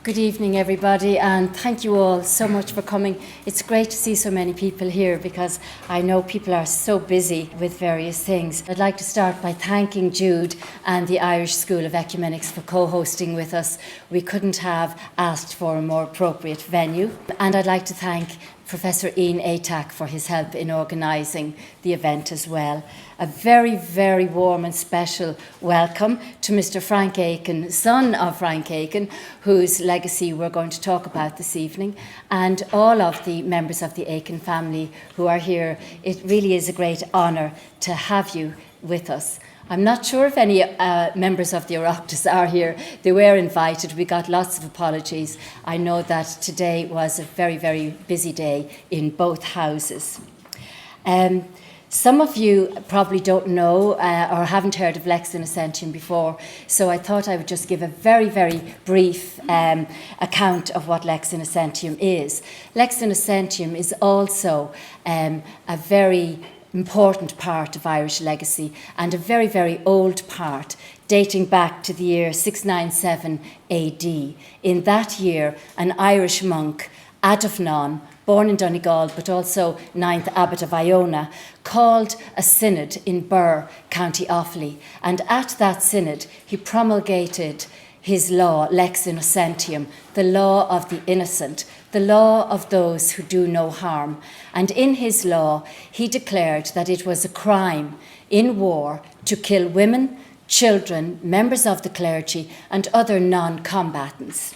Good evening, everybody, and thank you all so much for coming. It's great to see so many people here because I know people are so busy with various things. I'd like to start by thanking Jude and the Irish School of Ecumenics for co-hosting with us. We couldn't have asked for a more appropriate venue. And I'd like to thank Professor Ian Atack for his help in organising the event as well. A very, very warm and special welcome to Mr. Frank Aiken, son of Frank Aiken, whose legacy we're going to talk about this evening, and all of the members of the Aiken family who are here. It really is a great honour to have you with us. I'm not sure if any members of the Oireachtas are here. They were invited. We got lots of apologies. I know that today was a very, very busy day in both houses. Some of you probably don't know or haven't heard of Lex Innocentium before, so I thought I would just give a very, very brief account of what Lex Innocentium is. Lex Innocentium is also a very important part of Irish legacy and a very, very old part dating back to the year 697 AD. In that year, an Irish monk, Bresnihan, born in Donegal but also 9th Abbot of Iona, called a synod in Birr, County Offaly, and at that synod he promulgated his law, Lex Innocentium, the law of the innocent, the law of those who do no harm. And in his law, he declared that it was a crime in war to kill women, children, members of the clergy, and other non-combatants.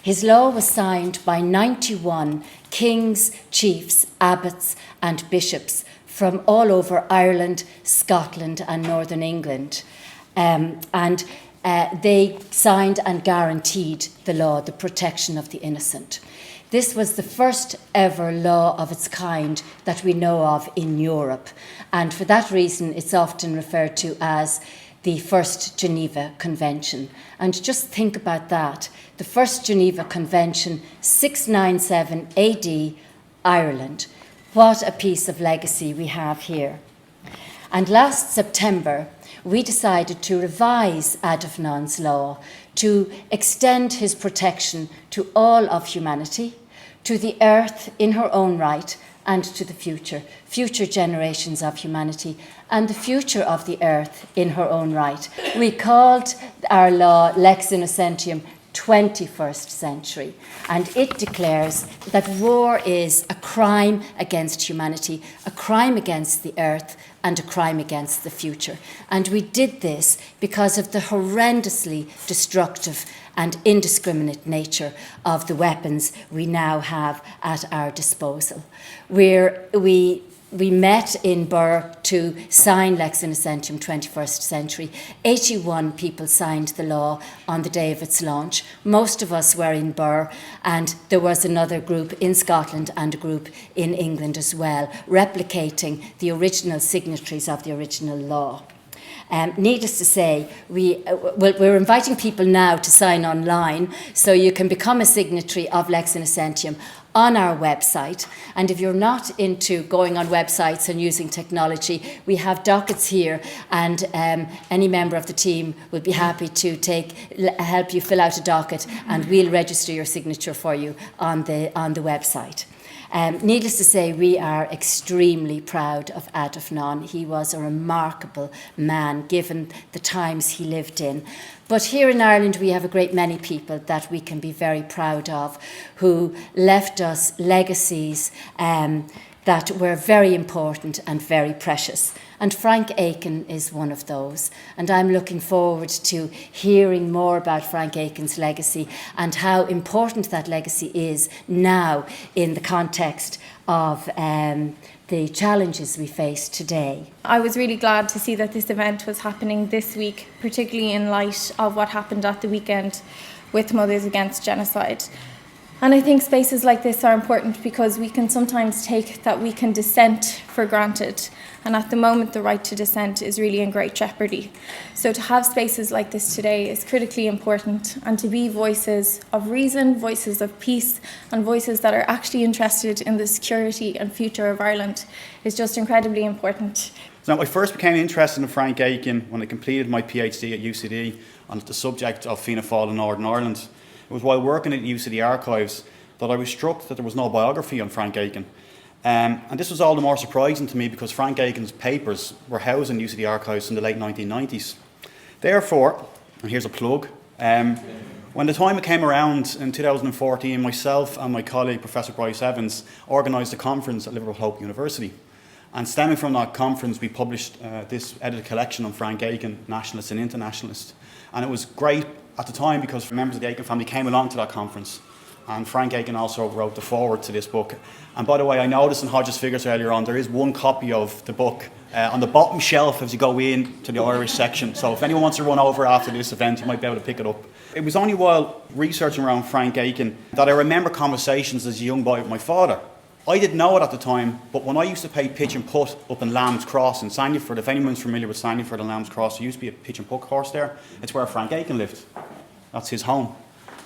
His law was signed by 91 kings, chiefs, abbots, and bishops from all over Ireland, Scotland, and Northern England. They signed and guaranteed the law, the protection of the innocent. This was the first ever law of its kind that we know of in Europe, and for that reason it's often referred to as the First Geneva Convention. And just think about that, the First Geneva Convention, 697 AD, Ireland. What a piece of legacy we have here. And last September, we decided to revise Bresnihan's law to extend his protection to all of humanity, to the earth in her own right, and to the future generations of humanity, and the future of the earth in her own right. We called our law Lex Innocentium 21st century, and it declares that war is a crime against humanity, a crime against the earth, and a crime against the future. And we did this because of the horrendously destructive and indiscriminate nature of the weapons we now have at our disposal. We met in Birr to sign Lex Innocentium 21st century. 81 people signed the law on the day of its launch. Most of us were in Birr, and there was another group in Scotland and a group in England as well, replicating the original signatories of the original law. Needless to say, we're inviting people now to sign online, so you can become a signatory of Lex Innocentium on our website. And if you're not into going on websites and using technology, we have dockets here, and any member of the team will be happy to help you fill out a docket, and we'll register your signature for you on the website. Needless to say, we are extremely proud of Bresnihan. He was a remarkable man, given the times he lived in. But here in Ireland, we have a great many people that we can be very proud of, who left us legacies that were very important and very precious. And Frank Aiken is one of those. And I'm looking forward to hearing more about Frank Aiken's legacy and how important that legacy is now in the context of the challenges we face today. I was really glad to see that this event was happening this week, particularly in light of what happened at the weekend with Mothers Against Genocide. And I think spaces like this are important because we can sometimes take that we can dissent for granted. And at the moment, the right to dissent is really in great jeopardy. So to have spaces like this today is critically important, and to be voices of reason, voices of peace, and voices that are actually interested in the security and future of Ireland is just incredibly important. So I first became interested in Frank Aiken when I completed my PhD at UCD on the subject of Fianna Fáil in Northern Ireland. It was while working at UCD Archives that I was struck that there was no biography on Frank Aiken. And this was all the more surprising to me because Frank Aiken's papers were housed in UCD Archives in the late 1990s. Therefore, and here's a plug, when the time came around in 2014, myself and my colleague, Professor Bryce Evans, organised a conference at Liverpool Hope University. And stemming from that conference, we published this edited collection on Frank Aiken, Nationalist and Internationalist. And it was great at the time because members of the Aiken family came along to that conference. And Frank Aiken also wrote the foreword to this book. And by the way, I noticed in Hodges' figures earlier on, there is one copy of the book on the bottom shelf as you go in to the Irish section. So if anyone wants to run over after this event, you might be able to pick it up. It was only while researching around Frank Aiken that I remember conversations as a young boy with my father. I didn't know it at the time, but when I used to play pitch and putt up in Lamb's Cross in Sandyford, if anyone's familiar with Sandyford and Lamb's Cross, there used to be a pitch and putt course there. It's where Frank Aiken lived. That's his home.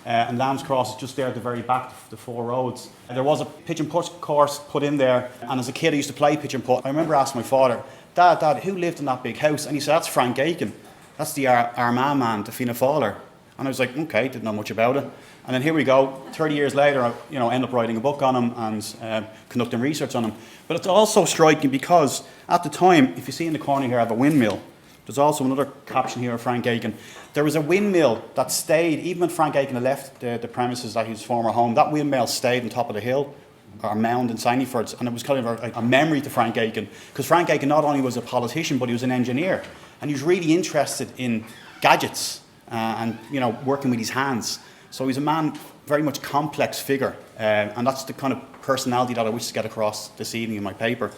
And Lamb's Cross is just there at the very back, the 4 roads. There was a pitch and putt course put in there, and as a kid I used to play pitch and putt. I remember asking my father, Dad, who lived in that big house? And he said, that's Frank Aiken. That's the Armagh man, the Fianna Fáiler. And I was like, okay, didn't know much about it. And then here we go, 30 years later, I end up writing a book on him and conducting research on him. But it's also striking because at the time, if you see in the corner here, I have a windmill. There's also another caption here of Frank Aiken. There was a windmill that stayed, even when Frank Aiken had left the premises at his former home, that windmill stayed on top of the hill, or mound in Sandyford, and it was kind of a memory to Frank Aiken, because Frank Aiken not only was a politician, but he was an engineer, and he was really interested in gadgets and working with his hands. So he's a man, very much complex figure, and that's the kind of personality that I wish to get across this evening in my paper.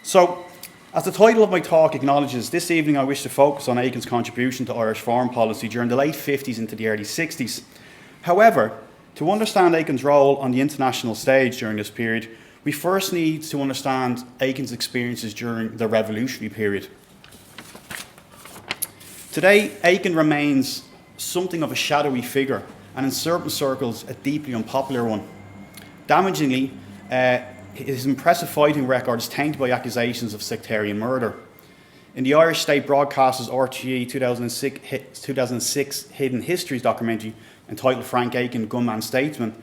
So, as the title of my talk acknowledges, this evening I wish to focus on Aiken's contribution to Irish foreign policy during the late 50s into the early 60s. However, to understand Aiken's role on the international stage during this period, we first need to understand Aiken's experiences during the revolutionary period. Today, Aiken remains something of a shadowy figure, and in certain circles, a deeply unpopular one. Damagingly, his impressive fighting record is tainted by accusations of sectarian murder. In the Irish State Broadcasters RTE 2006 Hidden Histories documentary entitled Frank Aiken, Gunman Statesman,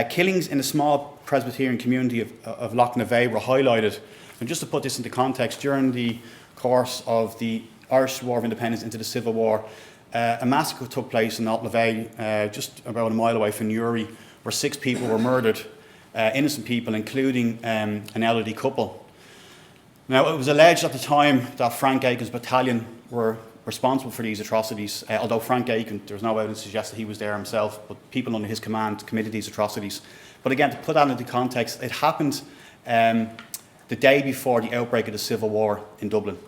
killings in the small Presbyterian community of Loughnevey were highlighted. And just to put this into context, during the course of the Irish War of Independence into the Civil War, a massacre took place in Loughnevey, just about a mile away from Newry, where 6 people were murdered. Innocent people, including an elderly couple. Now, it was alleged at the time that Frank Aiken's battalion were responsible for these atrocities, although Frank Aiken, there was no evidence to suggest that he was there himself, but people under his command committed these atrocities. But again, to put that into context, it happened the day before the outbreak of the Civil War in Dublin.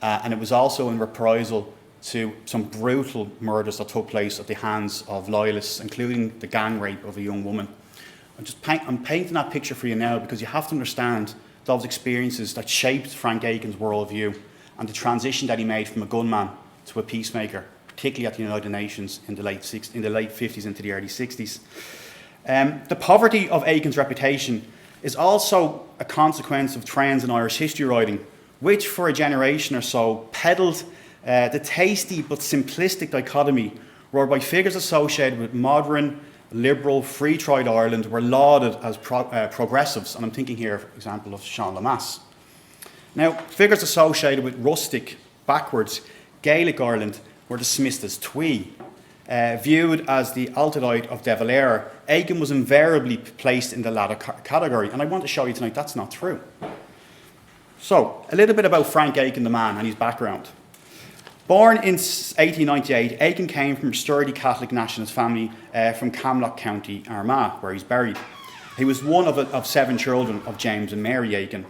And it was also in reprisal to some brutal murders that took place at the hands of loyalists, including the gang rape of a young woman. I'm painting that picture for you now because you have to understand those experiences that shaped Frank Aiken's worldview and the transition that he made from a gunman to a peacemaker, particularly at the United Nations in the late 50s into the early 60s. The poverty of Aiken's reputation is also a consequence of trends in Irish history writing, which for a generation or so peddled the tasty but simplistic dichotomy whereby figures associated with modern, liberal, free-trade Ireland were lauded as progressives, and I'm thinking here, for example, of Sean Lemass. Now, figures associated with rustic, backwards, Gaelic Ireland were dismissed as twee. Viewed as the Altadite of De Valera, Aiken was invariably placed in the latter category, and I want to show you tonight that's not true. So, a little bit about Frank Aiken the man and his background. Born in 1898, Aiken came from a sturdy Catholic nationalist family from Camlock County, Armagh, where he's buried. He was one of 7 children of James and Mary Aiken,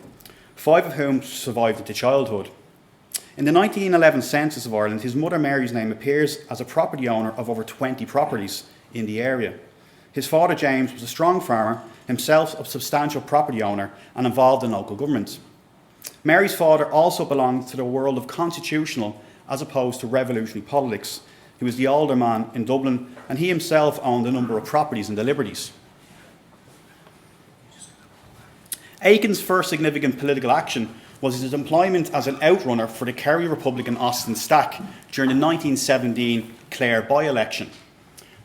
5 of whom survived into childhood. In the 1911 census of Ireland, his mother Mary's name appears as a property owner of over 20 properties in the area. His father James was a strong farmer, himself a substantial property owner and involved in local government. Mary's father also belonged to the world of constitutional as opposed to revolutionary politics. He was the alderman in Dublin, and he himself owned a number of properties in the Liberties. Aiken's first significant political action was his employment as an outrunner for the Kerry Republican Austin Stack during the 1917 Clare by-election.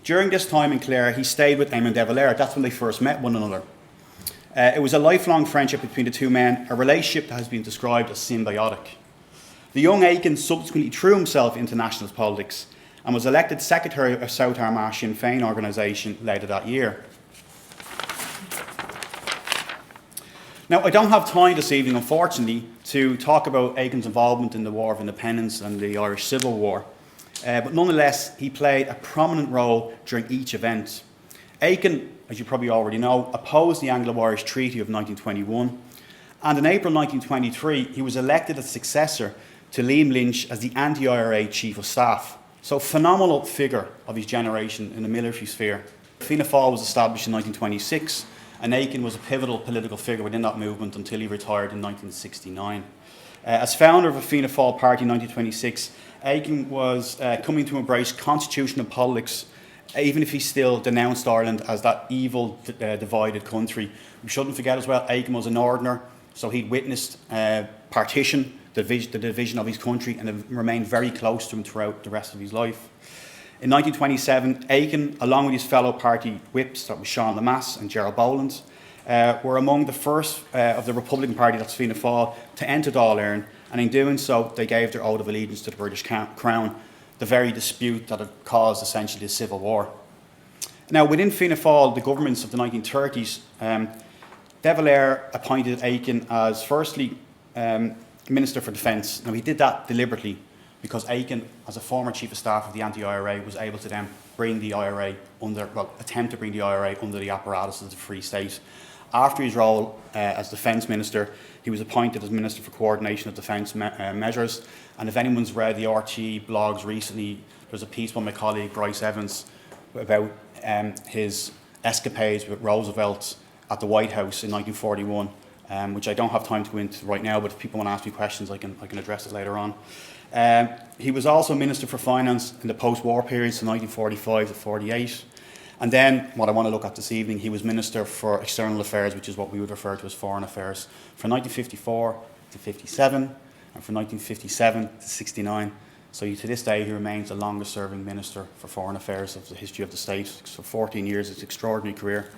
During this time in Clare, he stayed with Eamon de Valera. That's when they first met one another. It was a lifelong friendship between the two men, a relationship that has been described as symbiotic. The young Aiken subsequently threw himself into nationalist politics and was elected Secretary of South Armagh Sinn Féin organisation later that year. Now, I don't have time this evening, unfortunately, to talk about Aiken's involvement in the War of Independence and the Irish Civil War, but nonetheless, he played a prominent role during each event. Aiken, as you probably already know, opposed the Anglo-Irish Treaty of 1921, and in April 1923, he was elected as successor to Liam Lynch as the anti-IRA Chief of Staff. So, phenomenal figure of his generation in the military sphere. Fianna Fáil was established in 1926, and Aiken was a pivotal political figure within that movement until he retired in 1969. As founder of the Fianna Fáil party in 1926, Aiken was coming to embrace constitutional politics, even if he still denounced Ireland as that evil, divided country. We shouldn't forget as well, Aiken was a northerner, so he'd witnessed partition, the division of his country, and have remained very close to him throughout the rest of his life. In 1927, Aiken, along with his fellow party whips, that was Sean Lemass and Gerald Boland, were among the first of the Republican Party, that's Fianna Fáil, to enter Dáil Éireann, and in doing so, they gave their oath of allegiance to the British Crown, the very dispute that had caused essentially the Civil War. Now, within Fianna Fáil, the governments of the 1930s, de Valera appointed Aiken as, firstly, Minister for Defence. Now, he did that deliberately because Aiken, as a former Chief of Staff of the anti-IRA, was able to then bring the IRA attempt to bring the IRA under the apparatus of the Free State. After his role as Defence Minister, he was appointed as Minister for Coordination of Defence Measures. And if anyone's read the RTE blogs recently, there's a piece by my colleague Bryce Evans about his escapades with Roosevelt at the White House in 1941, which I don't have time to go into right now, but if people want to ask me questions, I can address it later on. He was also Minister for Finance in the post-war period, so 1945 to 48. And then, what I want to look at this evening, he was Minister for External Affairs, which is what we would refer to as Foreign Affairs, from 1954 to 57, and from 1957 to 69. So to this day, he remains the longest serving Minister for Foreign Affairs of the history of the state. So 14 years, it's an extraordinary career.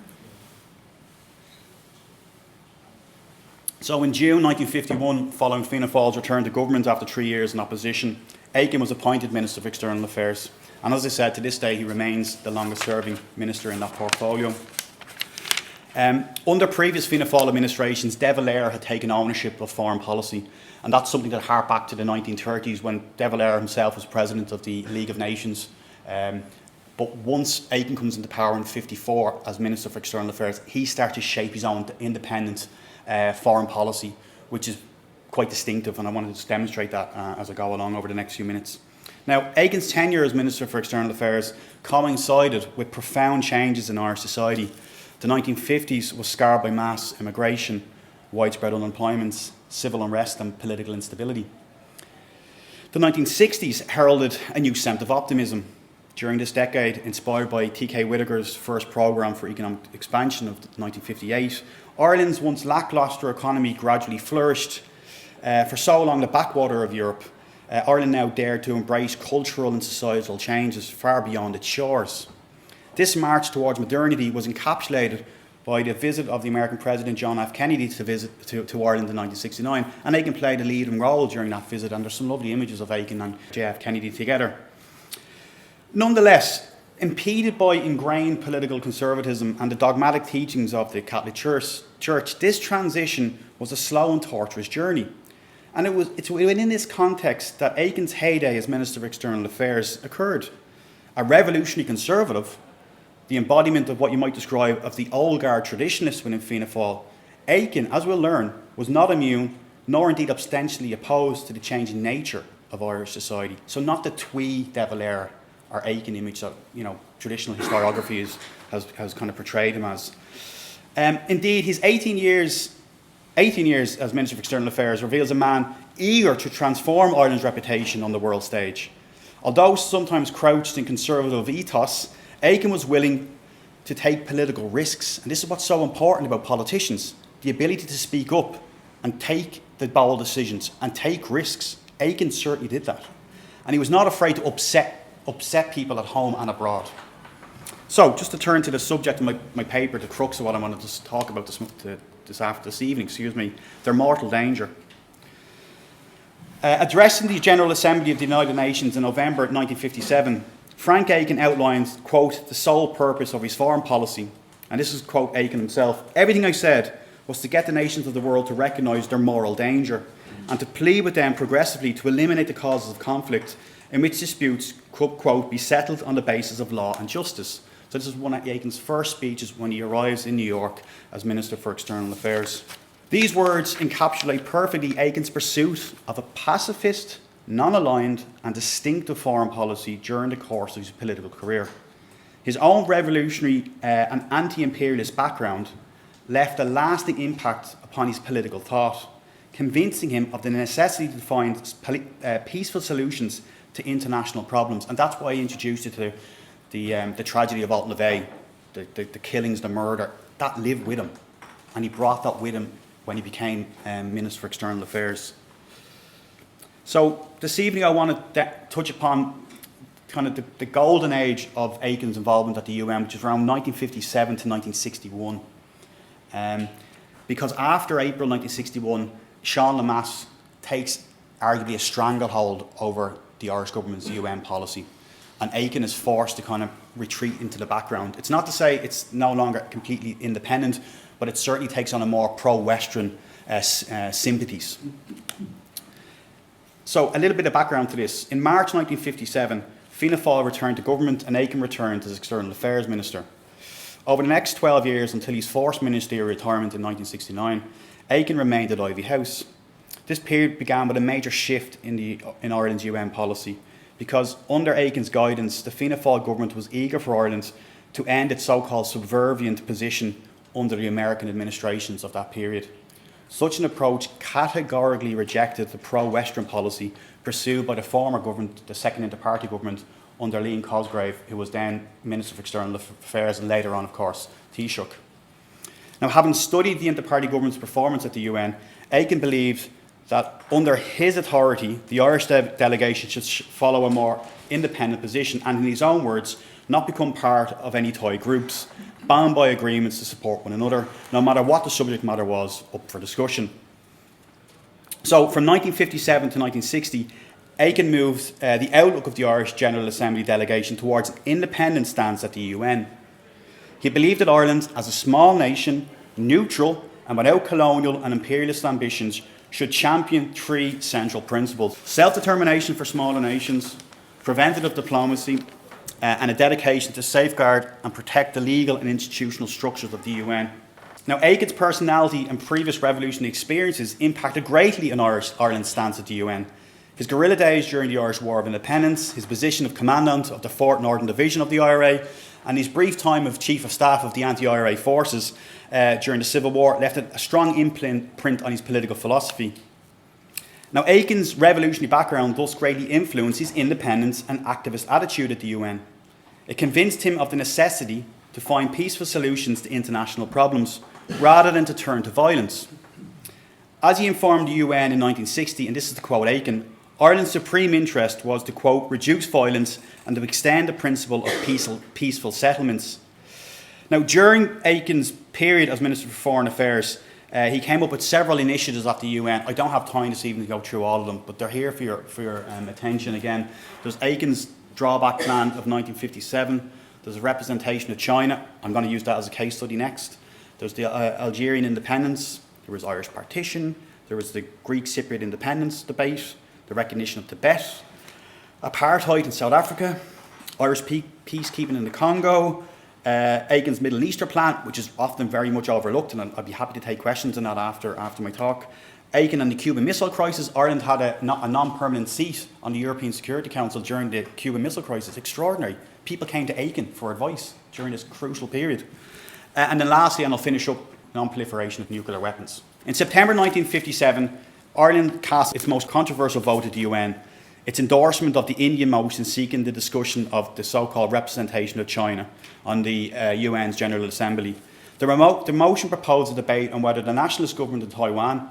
So in June 1951, following Fianna Fáil's return to government after 3 years in opposition, Aiken was appointed Minister for External Affairs. And as I said, to this day, he remains the longest serving minister in that portfolio. Under previous Fianna Fáil administrations, de Valera had taken ownership of foreign policy. And that's something that harked back to the 1930s when de Valera himself was president of the League of Nations. But once Aiken comes into power in 1954 as Minister for External Affairs, he starts to shape his own independent foreign policy, which is quite distinctive, and I wanted to just demonstrate that as I go along over the next few minutes. Now, Aiken's tenure as Minister for External Affairs coincided with profound changes in Irish society. The 1950s was scarred by mass immigration, widespread unemployment, civil unrest and political instability. The 1960s heralded a new sense of optimism. During this decade, inspired by T.K. Whittaker's first programme for economic expansion of 1958, Ireland's once lacklustre economy gradually flourished. For so long the backwater of Europe, Ireland now dared to embrace cultural and societal changes far beyond its shores. This march towards modernity was encapsulated by the visit of the American President John F. Kennedy to Ireland in 1969, and Aiken played a leading role during that visit, and there's some lovely images of Aiken and JF Kennedy together. Nonetheless, impeded by ingrained political conservatism and the dogmatic teachings of the Catholic Church, this transition was a slow and tortuous journey. And it's within this context that Aiken's heyday as Minister of External Affairs occurred. A revolutionary conservative, the embodiment of what you might describe of the old guard traditionalists within Fianna Fáil, Aiken, as we'll learn, was not immune, nor indeed ostensibly opposed to the changing nature of Irish society. So not the twee de Valera or Aiken image that traditional historiography has kind of portrayed him as. Indeed, his 18 years as Minister for External Affairs reveals a man eager to transform Ireland's reputation on the world stage. Although sometimes crouched in conservative ethos, Aiken was willing to take political risks. And this is what's so important about politicians, the ability to speak up and take the bold decisions and take risks. Aiken certainly did that. And he was not afraid to upset upset people at home and abroad. So, just to turn to the subject of my paper, the crux of what I wanted to talk about this evening, their mortal danger. Addressing the General Assembly of the United Nations in November 1957, Frank Aiken outlines, quote, the sole purpose of his foreign policy, and this is, quote, Aiken himself, everything I said was to get the nations of the world to recognise their moral danger and to plead with them progressively to eliminate the causes of conflict in which disputes could, quote, be settled on the basis of law and justice. So this is one of Aiken's first speeches when he arrives in New York as Minister for External Affairs. These words encapsulate perfectly Aiken's pursuit of a pacifist, non-aligned and distinctive foreign policy during the course of his political career. His own revolutionary and anti-imperialist background left a lasting impact upon his political thought, convincing him of the necessity to find peaceful solutions to international problems. And that's why I introduced you to the tragedy of Alt-Levay, the killings, the murder. That lived with him. And he brought that with him when he became Minister for External Affairs. So this evening I want to touch upon kind of the golden age of Aiken's involvement at the UN, which is around 1957 to 1961. Because after April 1961, Sean Lemass takes arguably a stranglehold over the Irish government's UN policy, and Aiken is forced to kind of retreat into the background. It's not to say it's no longer completely independent, but it certainly takes on a more pro-Western sympathies. So a little bit of background to this. In March 1957, Fianna Fáil returned to government and Aiken returned as External Affairs Minister. Over the next 12 years, until his forced ministerial retirement in 1969, Aiken remained at Ivy House. This period began with a major shift in Ireland's UN policy, because under Aiken's guidance, the Fianna Fáil government was eager for Ireland to end its so-called subservient position under the American administrations of that period. Such an approach categorically rejected the pro-Western policy pursued by the former government, the second inter-party government, under Liam Cosgrave, who was then Minister for External Affairs and later on, of course, Taoiseach. Now, having studied the inter-party government's performance at the UN, Aiken believed that under his authority, the Irish delegation should follow a more independent position and, in his own words, not become part of any Thai groups, bound by agreements to support one another, no matter what the subject matter was up for discussion. So, from 1957 to 1960, Aiken moved the outlook of the Irish General Assembly delegation towards an independent stance at the UN. He believed that Ireland, as a small nation, neutral and without colonial and imperialist ambitions, should champion three central principles: self-determination for smaller nations, preventative diplomacy, and a dedication to safeguard and protect the legal and institutional structures of the UN. Now, Aiken's personality and previous revolutionary experiences impacted greatly on Ireland's stance at the UN. His guerrilla days during the Irish War of Independence, his position of commandant of the 4th Northern Division of the IRA, and his brief time of Chief of Staff of the anti-IRA forces during the Civil War left a strong imprint on his political philosophy. Now, Aiken's revolutionary background thus greatly influenced his independence and activist attitude at the UN. It convinced him of the necessity to find peaceful solutions to international problems, rather than to turn to violence. As he informed the UN in 1960, and this is to quote Aiken, Ireland's supreme interest was to, quote, reduce violence and to extend the principle of peaceful settlements. Now, during Aiken's period as Minister for Foreign Affairs, he came up with several initiatives at the UN. I don't have time this evening to go through all of them, but they're here for your attention again. There's Aiken's drawback plan of 1957. There's a representation of China. I'm going to use that as a case study next. There's the Algerian independence. There was Irish partition. There was the Greek Cypriot independence debate. The recognition of Tibet. Apartheid in South Africa. Irish peacekeeping in the Congo. Aiken's Middle Eastern plan, which is often very much overlooked, and I'd be happy to take questions on that after my talk. Aiken and the Cuban Missile Crisis. Ireland had a non-permanent seat on the European Security Council during the Cuban Missile Crisis. Extraordinary. People came to Aiken for advice during this crucial period. And then lastly, and I'll finish up, non-proliferation of nuclear weapons. In September 1957, Ireland cast its most controversial vote at the UN, its endorsement of the Indian motion seeking the discussion of the so-called representation of China on the UN's General Assembly. The motion proposed a debate on whether the nationalist government of Taiwan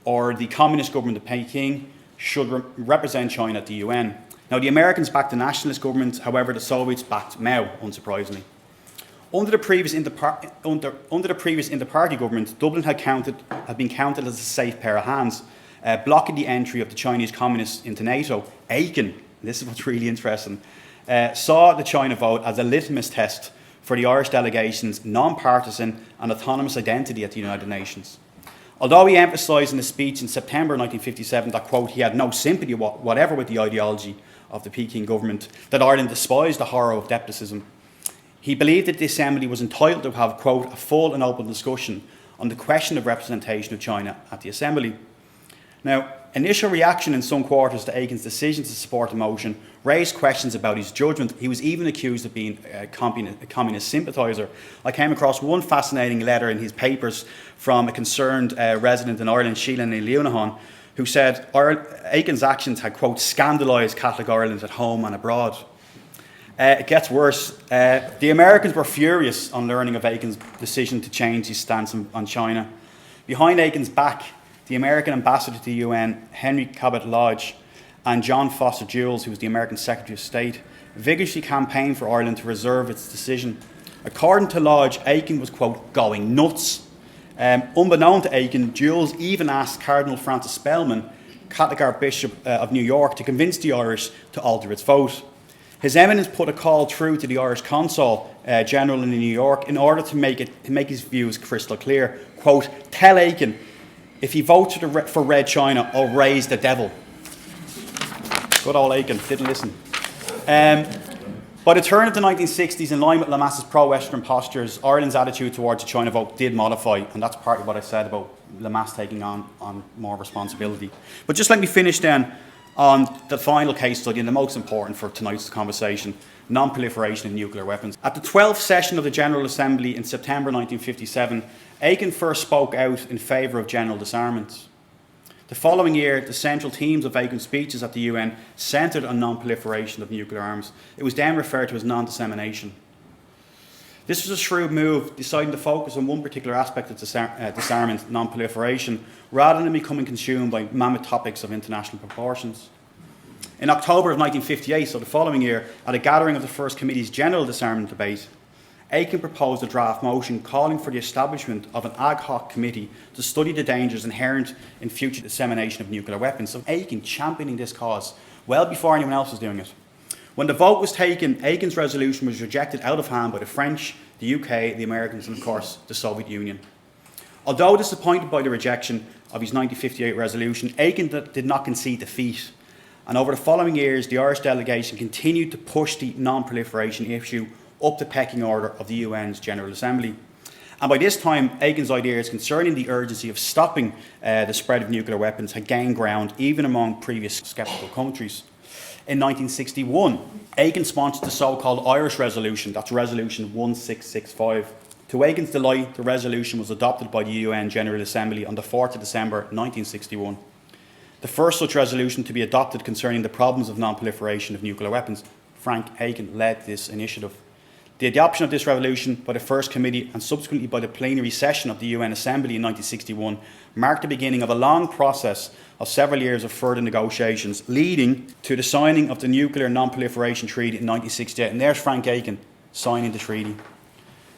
or the communist government of Peking should represent China at the UN. Now, the Americans backed the nationalist government, however, the Soviets backed Mao, unsurprisingly. Under the previous inter-party government, Dublin had been counted as a safe pair of hands, blocking the entry of the Chinese communists into NATO. Aiken, this is what's really interesting, saw the China vote as a litmus test for the Irish delegation's non-partisan and autonomous identity at the United Nations. Although he emphasised in a speech in September 1957 that, quote, he had no sympathy whatever with the ideology of the Peking government, that Ireland despised the horror of despotism, he believed that the Assembly was entitled to have, quote, a full and open discussion on the question of representation of China at the Assembly. Now, initial reaction in some quarters to Aiken's decision to support the motion raised questions about his judgment. He was even accused of being a communist sympathiser. I came across one fascinating letter in his papers from a concerned resident in Ireland, Sheila Leonahan, who said Aiken's actions had, quote, scandalised Catholic Ireland at home and abroad. It gets worse. The Americans were furious on learning of Aiken's decision to change his stance on China. Behind Aiken's back, the American ambassador to the UN, Henry Cabot Lodge, and John Foster Dulles, who was the American Secretary of State, vigorously campaigned for Ireland to reserve its decision. According to Lodge, Aiken was, quote, going nuts. Unbeknown to Aiken, Dulles even asked Cardinal Francis Spellman, Catholic Archbishop of New York, to convince the Irish to alter its vote. His Eminence put a call through to the Irish Consul General in New York in order to make his views crystal clear. Quote, tell Aiken, if he votes for Red China, I'll raise the devil. Good old Aiken, didn't listen. By the turn of the 1960s, in line with Lamasse's pro-Western postures, Ireland's attitude towards the China vote did modify, and that's partly what I said about Lamasse taking on more responsibility. But just let me finish then on the final case study, and the most important for tonight's conversation, non-proliferation of nuclear weapons. At the 12th session of the General Assembly in September 1957, Aiken first spoke out in favour of general disarmament. The following year, the central themes of Aiken's speeches at the UN centred on non-proliferation of nuclear arms. It was then referred to as non-dissemination. This was a shrewd move, deciding to focus on one particular aspect of disarmament, non-proliferation, rather than becoming consumed by mammoth topics of international proportions. In October of 1958, so the following year, at a gathering of the First Committee's General Disarmament Debate, Aiken proposed a draft motion calling for the establishment of an ad hoc committee to study the dangers inherent in future dissemination of nuclear weapons. So Aiken championing this cause well before anyone else was doing it. When the vote was taken, Aiken's resolution was rejected out of hand by the French, the UK, the Americans, and of course the Soviet Union. Although disappointed by the rejection of his 1958 resolution, Aiken did not concede defeat. And over the following years, the Irish delegation continued to push the non-proliferation issue up the pecking order of the UN's General Assembly. And by this time, Aiken's ideas concerning the urgency of stopping the spread of nuclear weapons had gained ground even among previous sceptical countries. In 1961, Aiken sponsored the so-called Irish Resolution, that's Resolution 1665. To Aiken's delight, the resolution was adopted by the UN General Assembly on the 4th of December 1961. The first such resolution to be adopted concerning the problems of non-proliferation of nuclear weapons. Frank Aiken led this initiative. The adoption of this resolution by the First Committee and subsequently by the plenary session of the UN Assembly in 1961 marked the beginning of a long process of several years of further negotiations, leading to the signing of the Nuclear Non-Proliferation Treaty in 1968. And there's Frank Aiken signing the treaty.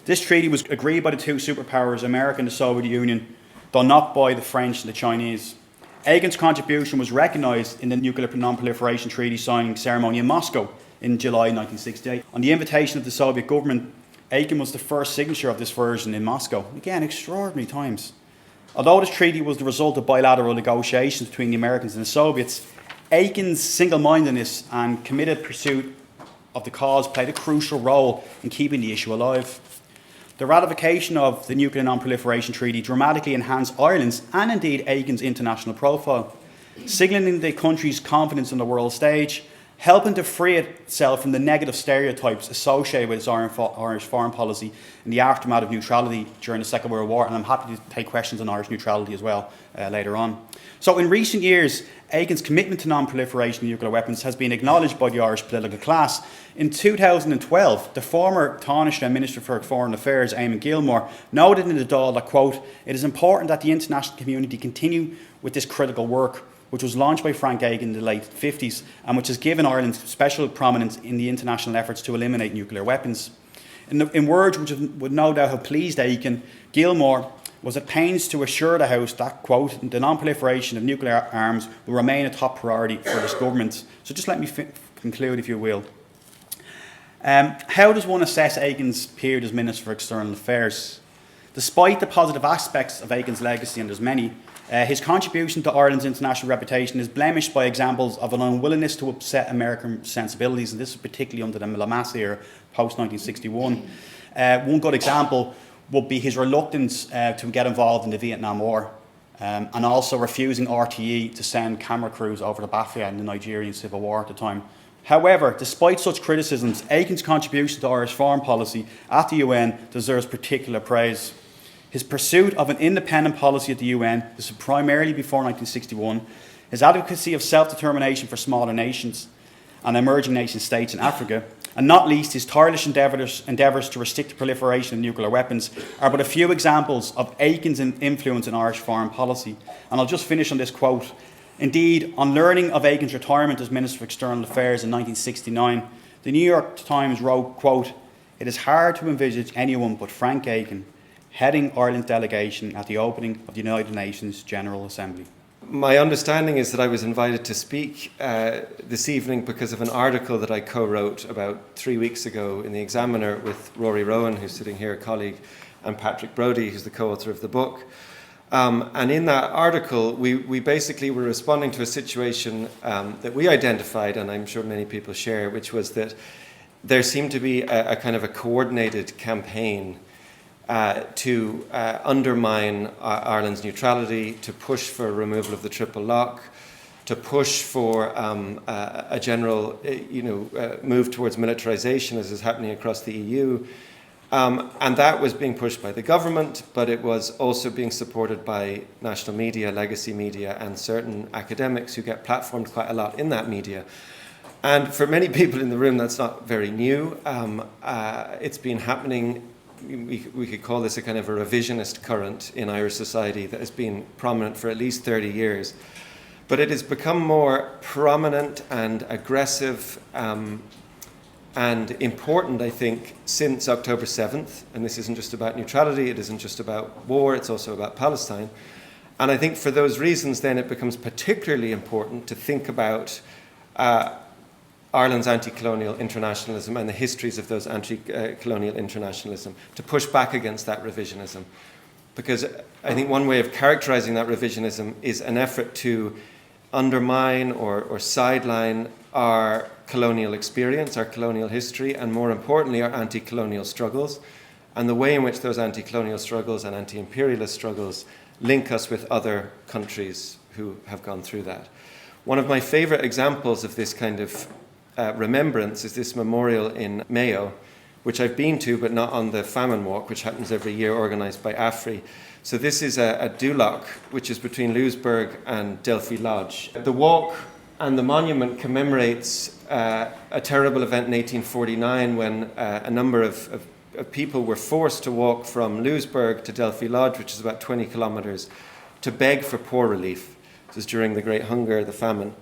This treaty was agreed by the two superpowers, America and the Soviet Union, though not by the French and the Chinese. Aiken's contribution was recognised in the Nuclear Non-Proliferation Treaty signing ceremony in Moscow in July 1968. On the invitation of the Soviet government, Aiken was the first signature of this version in Moscow. Again, extraordinary times. Although this treaty was the result of bilateral negotiations between the Americans and the Soviets, Aiken's single-mindedness and committed pursuit of the cause played a crucial role in keeping the issue alive. The ratification of the Nuclear Non-Proliferation Treaty dramatically enhanced Ireland's and indeed Aiken's international profile, signalling the country's confidence on the world stage, helping to free itself from the negative stereotypes associated with its Irish foreign policy in the aftermath of neutrality during the Second World War. And I'm happy to take questions on Irish neutrality as well later on. So in recent years, Aiken's commitment to non-proliferation of nuclear weapons has been acknowledged by the Irish political class. In 2012, the former Taoiseach Minister for Foreign Affairs, Eamon Gilmore, noted in the Dáil that, quote, "It is important that the international community continue with this critical work. which was launched by Frank Aiken in the late 50s and which has given Ireland special prominence in the international efforts to eliminate nuclear weapons. In words which would no doubt have pleased Aiken, Gilmore was at pains to assure the House that, quote, the non-proliferation of nuclear arms will remain a top priority for this government. So just let me conclude, if you will. How does one assess Aiken's period as Minister for External Affairs? Despite the positive aspects of Aiken's legacy, and there's many, his contribution to Ireland's international reputation is blemished by examples of an unwillingness to upset American sensibilities, and this is particularly under the Lamass era, post-1961. One good example would be his reluctance to get involved in the Vietnam War, and also refusing RTE to send camera crews over to Biafra in the Nigerian Civil War at the time. However, despite such criticisms, Aiken's contribution to Irish foreign policy at the UN deserves particular praise. His pursuit of an independent policy at the UN, this was primarily before 1961, his advocacy of self-determination for smaller nations and emerging nation states in Africa, and not least his tireless endeavours to restrict the proliferation of nuclear weapons, are but a few examples of Aiken's influence in Irish foreign policy. And I'll just finish on this quote. Indeed, on learning of Aiken's retirement as Minister for External Affairs in 1969, the New York Times wrote, quote, "It is hard to envisage anyone but Frank Aiken heading Ireland's delegation at the opening of the United Nations General Assembly." My understanding is that I was invited to speak this evening because of an article that I co-wrote about 3 weeks ago in the Examiner with Rory Rowan, who's sitting here, a colleague, and Patrick Brodie, who's the co-author of the book. And in that article, we basically were responding to a situation that we identified, and I'm sure many people share, which was that there seemed to be a kind of a coordinated campaign to undermine Ireland's neutrality, to push for removal of the triple lock, to push for a general move towards militarisation, as is happening across the EU. And that was being pushed by the government, but it was also being supported by national media, legacy media, and certain academics who get platformed quite a lot in that media. And for many people in the room, that's not very new. It's been happening. We could call this a kind of a revisionist current in Irish society that has been prominent for at least 30 years. But it has become more prominent and aggressive and important, I think, since October 7th. And this isn't just about neutrality, it isn't just about war, it's also about Palestine. And I think for those reasons, then, it becomes particularly important to think about Ireland's anti-colonial internationalism and the histories of those anti-colonial internationalism, to push back against that revisionism. Because I think one way of characterizing that revisionism is an effort to undermine or sideline our colonial experience, our colonial history, and more importantly, our anti-colonial struggles, and the way in which those anti-colonial struggles and anti-imperialist struggles link us with other countries who have gone through that. One of my favorite examples of this kind of remembrance is this memorial in Mayo, which I've been to, but not on the famine walk, which happens every year, organised by AFRI. So this is a dulloch, which is between Louisburg and Delphi Lodge. The walk and the monument commemorates a terrible event in 1849 when a number of people were forced to walk from Louisburg to Delphi Lodge, which is about 20 kilometres, to beg for poor relief. This was during the Great Hunger, the famine.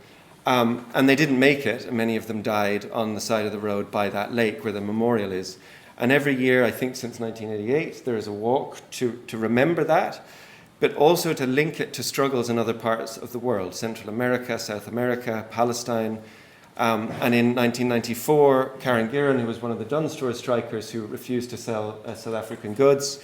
And they didn't make it, and many of them died on the side of the road by that lake where the memorial is. And every year, I think since 1988, there is a walk to remember that, but also to link it to struggles in other parts of the world, Central America, South America, Palestine. And in 1994, Karen Guerin, who was one of the Dunnes Stores strikers who refused to sell South African goods,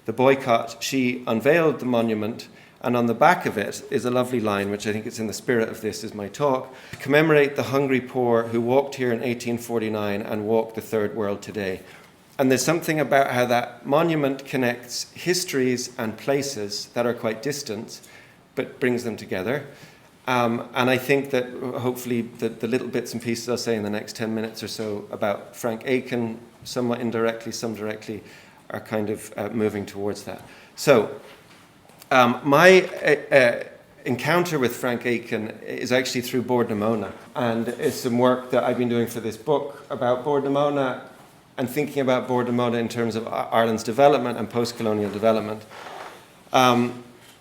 the boycott, she unveiled the monument. And on the back of it is a lovely line, which I think is in the spirit of this, is my talk, to commemorate the hungry poor who walked here in 1849 and walk the third world today. And there's something about how that monument connects histories and places that are quite distant, but brings them together. And I think that hopefully the little bits and pieces I'll say in the next 10 minutes or so about Frank Aiken, somewhat indirectly, some directly, are kind of moving towards that. So, my encounter with Frank Aiken is actually through Bord na Móna, and it's some work that I've been doing for this book about Bord na Móna and thinking about Bord na Móna in terms of Ireland's development and post-colonial development.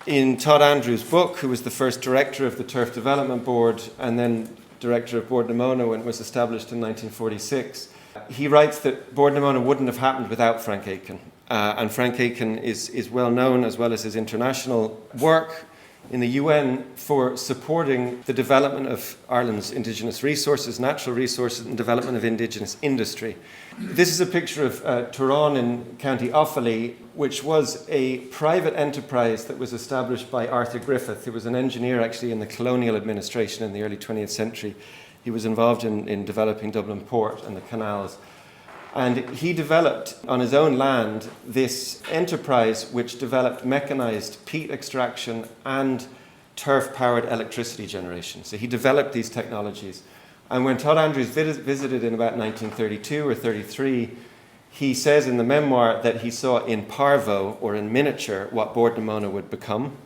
in Todd Andrews' book, who was the first director of the Turf Development Board and then director of Bord na Móna when it was established in 1946, he writes that Bord na Móna wouldn't have happened without Frank Aiken. And Frank Aiken is well known, as well as his international work in the UN, for supporting the development of Ireland's indigenous resources, natural resources, and development of indigenous industry. This is a picture of Turon in County Offaly, which was a private enterprise that was established by Arthur Griffith, who was an engineer actually in the colonial administration in the early 20th century. He was involved in developing Dublin Port and the canals. And he developed on his own land this enterprise which developed mechanized peat extraction and turf-powered electricity generation. So he developed these technologies. And when Todd Andrews visited in about 1932 or 33, he says in the memoir that he saw in parvo, or in miniature, what Bord na Móna would become.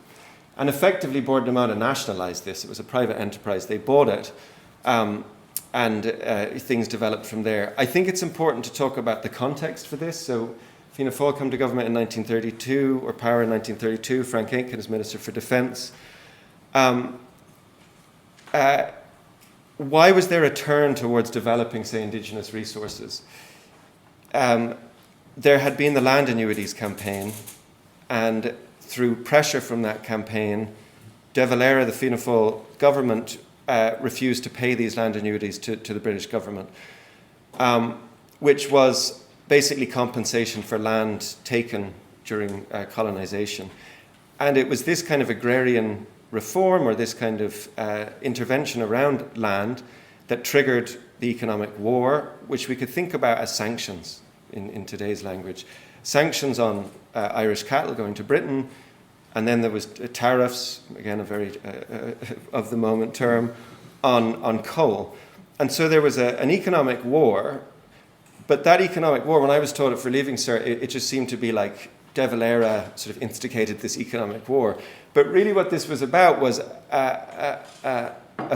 And effectively, Bord na Móna nationalized this. It was a private enterprise. They bought it. And things developed from there. I think it's important to talk about the context for this. So Fianna Fáil come to government in 1932, or power in 1932, Frank Aiken as Minister for Defence. Why was there a turn towards developing, say, indigenous resources? There had been the land annuities campaign, and through pressure from that campaign, De Valera, the Fianna Fáil government, refused to pay these land annuities to the British government, which was basically compensation for land taken during colonisation. And it was this kind of agrarian reform, or this kind of intervention around land, that triggered the economic war, which we could think about as sanctions in today's language. Sanctions on Irish cattle going to Britain. And then there was tariffs, again a very of the moment term, on coal. And so there was an economic war, but that economic war, when I was taught it for Leaving Cert, it just seemed to be like De Valera sort of instigated this economic war. But really what this was about was a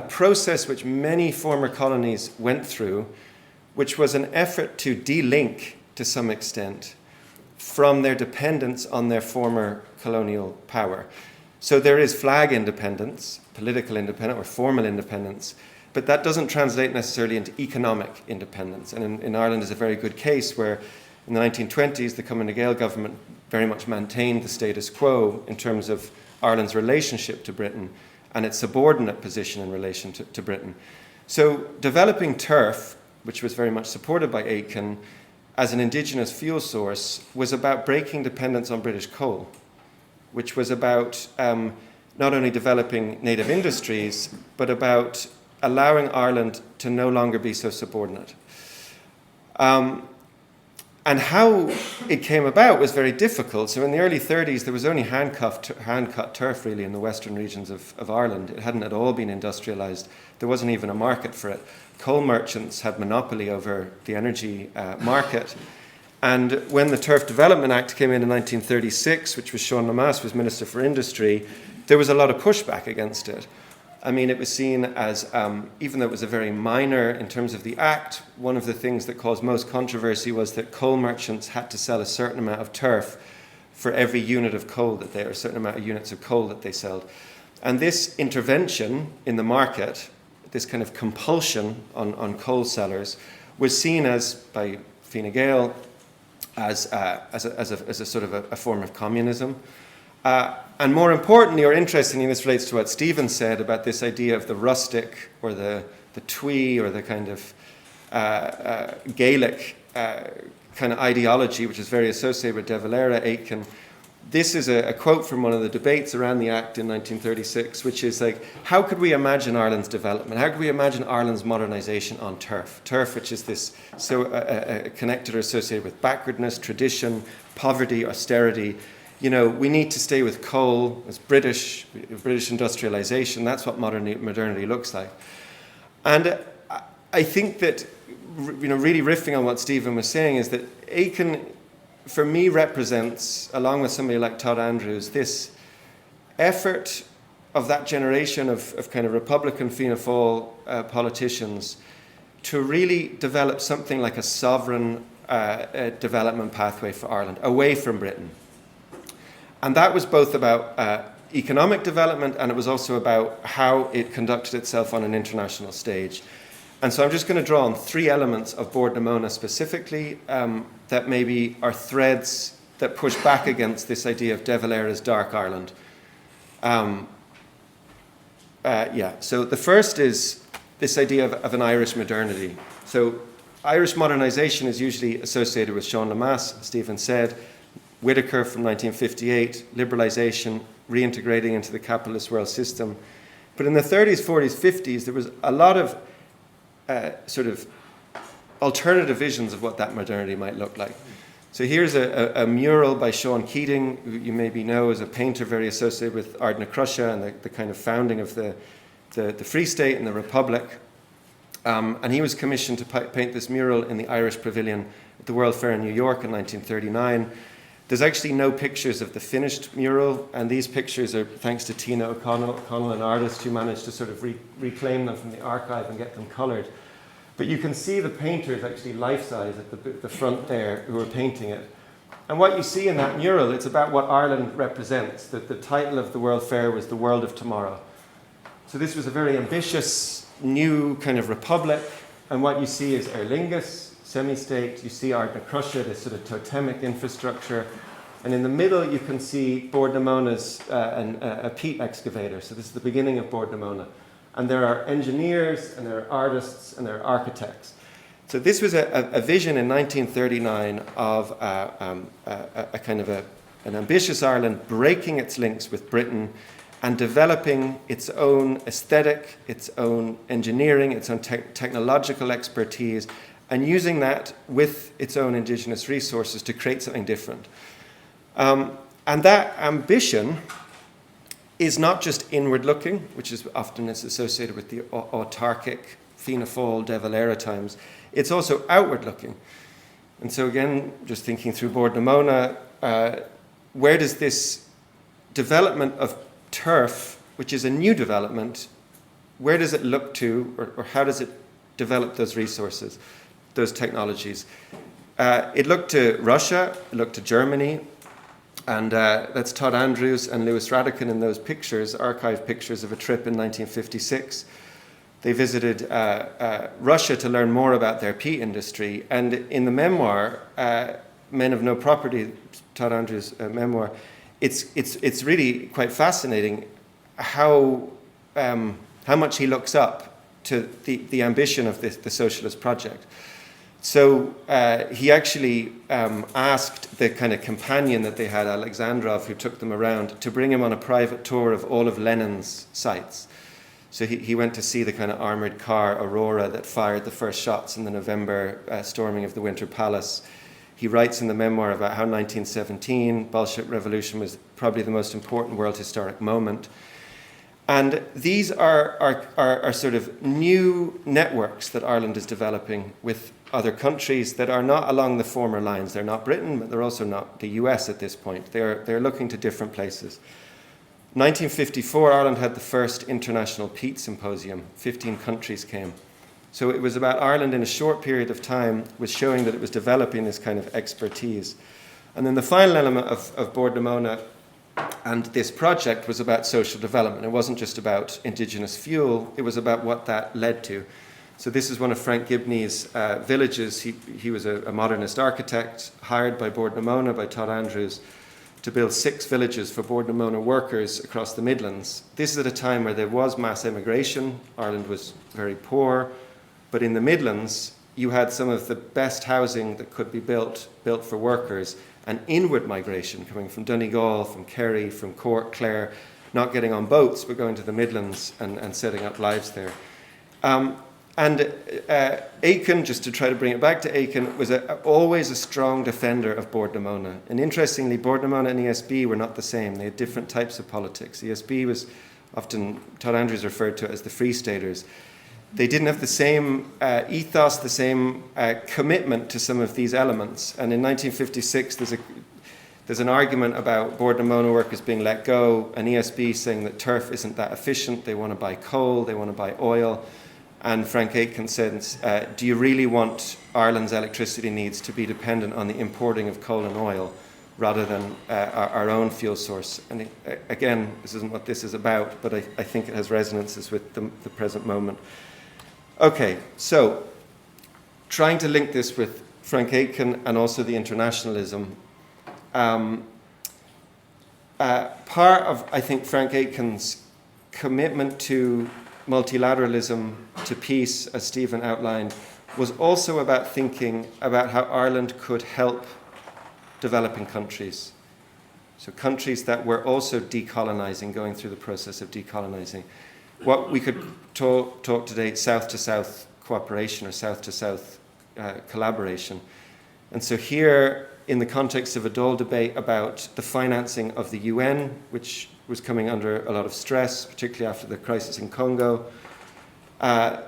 process which many former colonies went through, which was an effort to de-link, to some extent, from their dependence on their former colonial power. So there is flag independence, political independence, or formal independence, but that doesn't translate necessarily into economic independence. And in Ireland is a very good case where in the 1920s, the Cumann na Gael government very much maintained the status quo in terms of Ireland's relationship to Britain and its subordinate position in relation to Britain. So developing turf, which was very much supported by Aiken, as an indigenous fuel source, was about breaking dependence on British coal, which was about not only developing native industries, but about allowing Ireland to no longer be so subordinate. And how it came about was very difficult. So in the early 30s, there was only hand-cut turf, really, in the western regions of Ireland. It hadn't at all been industrialised. There wasn't even a market for it. Coal merchants had monopoly over the energy market. And when the Turf Development Act came in 1936, which was Sean Lemass was Minister for Industry, there was a lot of pushback against it. I mean, it was seen as, even though it was a very minor in terms of the act, one of the things that caused most controversy was that coal merchants had to sell a certain amount of turf for every unit of coal that they, or a certain amount of units of coal that they sold. And this intervention in the market, this kind of compulsion on coal sellers, was seen as, by Fine Gael, as a sort of a form of communism. And more importantly, or interestingly, this relates to what Stephen said about this idea of the rustic, or the twee, or the kind of Gaelic kind of ideology, which is very associated with De Valera, Aiken. This is a quote from one of the debates around the Act in 1936, which is like, how could we imagine Ireland's development? How could we imagine Ireland's modernisation on turf? Turf, which is this so connected or associated with backwardness, tradition, poverty, austerity. You know, we need to stay with coal as British industrialisation. That's what modernity looks like. And I think that, you know, really riffing on what Stephen was saying, is that Aiken, for me, represents, along with somebody like Todd Andrews, this effort of that generation of kind of Republican Fianna Fáil politicians to really develop something like a sovereign development pathway for Ireland, away from Britain. And that was both about economic development, and it was also about how it conducted itself on an international stage. And so I'm just going to draw on three elements of Bord na Móna specifically that maybe are threads that push back against this idea of De Valera's Dark Ireland. So the first is this idea of an Irish modernity. So Irish modernisation is usually associated with Sean Lemass, Stephen said, Whitaker from 1958, liberalisation, reintegrating into the capitalist world system. But in the 30s, 40s, 50s, there was a lot of sort of alternative visions of what that modernity might look like. So here's a mural by Sean Keating, who you maybe know is a painter very associated with Ard na Crusha and the kind of founding of the Free State and the Republic. And he was commissioned to paint this mural in the Irish Pavilion at the World Fair in New York in 1939. There's actually no pictures of the finished mural, and these pictures are thanks to Tina O'Connell, an artist who managed to sort of reclaim them from the archive and get them coloured. But you can see the painters actually life-size at the front there who are painting it. And what you see in that mural, it's about what Ireland represents. That the title of the World Fair was The World of Tomorrow. So this was a very ambitious, new kind of republic. And what you see is Aer Lingus, semi-state. You see Ard na Crusha, this sort of totemic infrastructure. And in the middle, you can see Bord na Móna's a peat excavator. So this is the beginning of Bord na Móna. And there are engineers, and there are artists, and there are architects. So this was a vision in 1939 of a kind of an ambitious Ireland breaking its links with Britain and developing its own aesthetic, its own engineering, its own technological expertise, and using that with its own indigenous resources to create something different. And that ambition is not just inward-looking, which is often associated with the autarkic, Fianna Fáil, De Valera times. It's also outward-looking. And so again, just thinking through Bord na Móna, where does this development of turf, which is a new development, where does it look to, or how does it develop those resources, those technologies? It looked to Russia, it looked to Germany, and that's Todd Andrews and Lewis Radican in those pictures, archive pictures of a trip in 1956. They visited Russia to learn more about their peat industry. And in the memoir, Men of No Property, Todd Andrews' memoir, it's really quite fascinating how much he looks up to the ambition of the socialist project. So he actually asked the kind of companion that they had, Alexandrov, who took them around, to bring him on a private tour of all of Lenin's sites. So he went to see the kind of armoured car Aurora that fired the first shots in the November storming of the Winter Palace. He writes in the memoir about how 1917, Bolshevik Revolution, was probably the most important world historic moment. And these are sort of new networks that Ireland is developing with other countries that are not along the former lines. They're not Britain, but they're also not the US at this point. They're looking to different places. 1954, Ireland had the first international peat symposium. 15 countries came. So it was about Ireland in a short period of time was showing that it was developing this kind of expertise. And then the final element of Bord na Móna and this project was about social development. It wasn't just about indigenous fuel, it was about what that led to. So this is one of Frank Gibney's villages. He was a modernist architect hired by Bord na Móna, by Todd Andrews, to build 6 villages for Bord na Móna workers across the Midlands. This is at a time where there was mass immigration. Ireland was very poor. But in the Midlands, you had some of the best housing that could be built for workers, and inward migration coming from Donegal, from Kerry, from Cork, Clare, not getting on boats, but going to the Midlands and setting up lives there. And Aiken, just to try to bring it back to Aiken, was always a strong defender of Bord na Móna. And interestingly, Bord na Móna and ESB were not the same. They had different types of politics. ESB was often, Todd Andrews referred to it as the Free Staters. They didn't have the same ethos, the same commitment to some of these elements. And in 1956, there's an argument about Bord na Móna workers being let go, and ESB saying that turf isn't that efficient. They want to buy coal, they want to buy oil. And Frank Aiken says, do you really want Ireland's electricity needs to be dependent on the importing of coal and oil? rather than our own fuel source. And again, this isn't what this is about, but I think it has resonances with the present moment. Okay, so trying to link this with Frank Aiken and also the internationalism. Part of, I think, Frank Aiken's commitment to multilateralism, to peace, as Stephen outlined, was also about thinking about how Ireland could help developing countries. So countries that were also decolonizing, going through the process of decolonizing. What we could talk today, South-to-South cooperation or South-to-South collaboration. And so here, in the context of a Dáil debate about the financing of the UN, which was coming under a lot of stress, particularly after the crisis in Congo,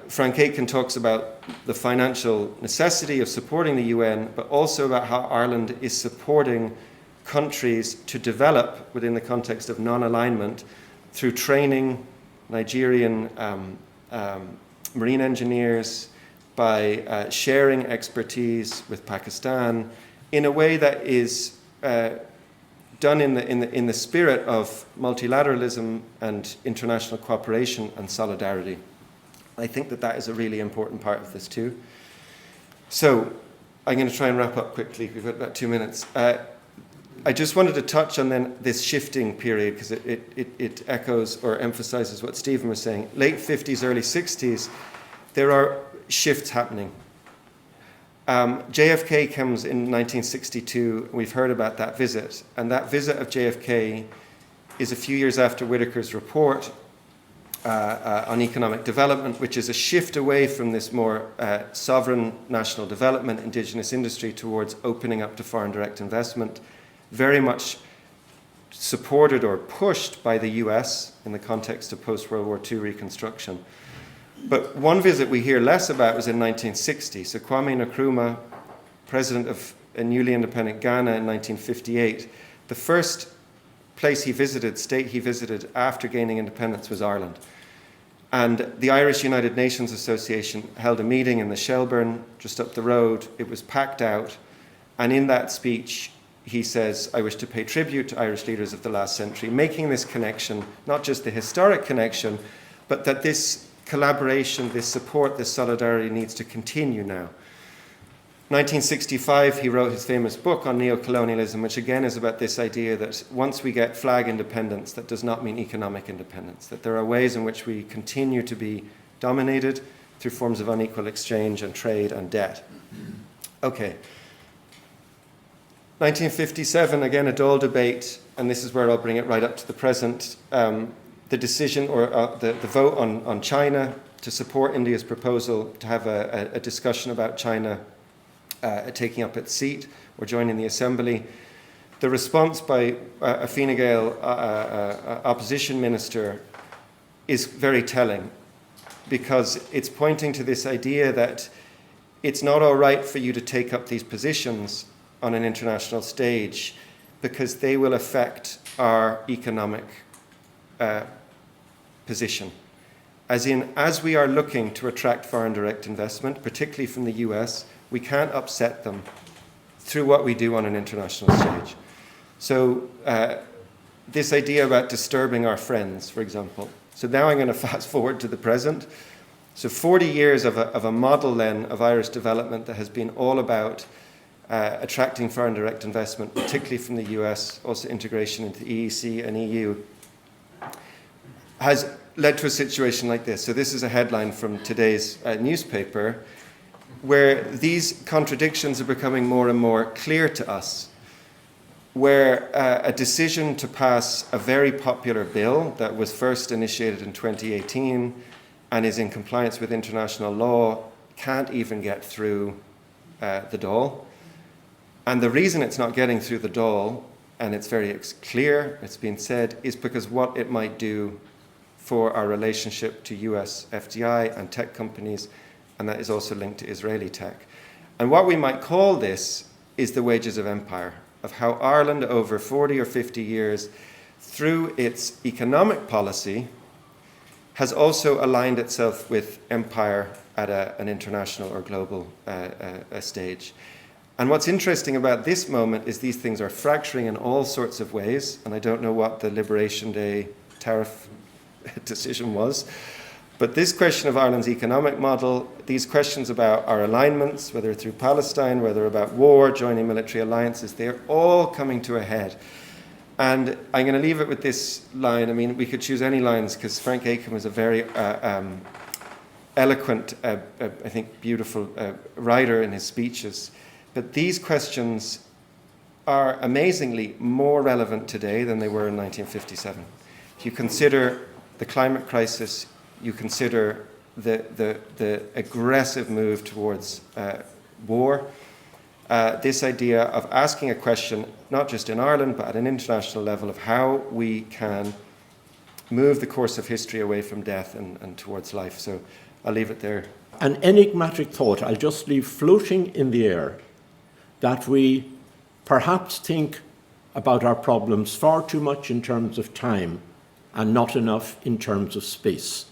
Frank Aiken talks about the financial necessity of supporting the UN, but also about how Ireland is supporting countries to develop within the context of non-alignment through training Nigerian marine engineers, by sharing expertise with Pakistan in a way that is done in the spirit of multilateralism and international cooperation and solidarity. I think that is a really important part of this too. So I'm going to try and wrap up quickly. We've got about 2 minutes. I just wanted to touch on then this shifting period because it echoes or emphasizes what Stephen was saying. Late 50s, early 60s, there are shifts happening. JFK comes in 1962. We've heard about that visit. And that visit of JFK is a few years after Whitaker's report on economic development, which is a shift away from this more sovereign national development, indigenous industry, towards opening up to foreign direct investment, very much supported or pushed by the US in the context of post-World War II reconstruction. But one visit we hear less about was in 1960. So Kwame Nkrumah, president of a newly independent Ghana in 1958, the first place he visited, state he visited after gaining independence was Ireland. And the Irish United Nations Association held a meeting in the Shelburne, just up the road. It was packed out. And in that speech, he says, I wish to pay tribute to Irish leaders of the last century, making this connection, not just the historic connection, but that this collaboration, this support, this solidarity needs to continue now. 1965, he wrote his famous book on neocolonialism, which again is about this idea that once we get flag independence, that does not mean economic independence, that there are ways in which we continue to be dominated through forms of unequal exchange and trade and debt. Okay. 1957, again, a Dáil debate, and this is where I'll bring it right up to the present. The decision or the vote on China to support India's proposal to have a discussion about China taking up its seat or joining the assembly. The response by a Fine Gael opposition minister is very telling because it's pointing to this idea that it's not all right for you to take up these positions on an international stage because they will affect our economic position. As in, as we are looking to attract foreign direct investment, particularly from the US, we can't upset them through what we do on an international stage. So this idea about disturbing our friends, for example. So now I'm going to fast forward to the present. So 40 years of a model then of Irish development that has been all about attracting foreign direct investment, particularly from the US, also integration into the EEC and EU, has led to a situation like this. So this is a headline from today's newspaper where these contradictions are becoming more and more clear to us, where a decision to pass a very popular bill that was first initiated in 2018 and is in compliance with international law can't even get through the Dáil. And the reason it's not getting through the Dáil, and it's very clear, it's been said, is because what it might do for our relationship to US FDI and tech companies, and that is also linked to Israeli tech. And what we might call this is the wages of empire, of how Ireland over 40 or 50 years, through its economic policy, has also aligned itself with empire at an international or global stage. And what's interesting about this moment is these things are fracturing in all sorts of ways, and I don't know what the Liberation Day tariff decision was, but this question of Ireland's economic model, these questions about our alignments, whether through Palestine, whether about war, joining military alliances, they're all coming to a head. And I'm going to leave it with this line. I mean, we could choose any lines because Frank Aiken was a very eloquent, I think beautiful writer in his speeches. But these questions are amazingly more relevant today than they were in 1957. If you consider the climate crisis, you consider the aggressive move towards war, this idea of asking a question, not just in Ireland, but at an international level, of how we can move the course of history away from death and towards life. So I'll leave it there. An enigmatic thought I'll just leave floating in the air, that we perhaps think about our problems far too much in terms of time and not enough in terms of space.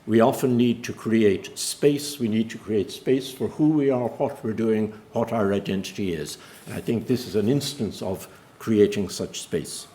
We often need to create space. We need to create space for who we are, what we're doing, what our identity is. And I think this is an instance of creating such space.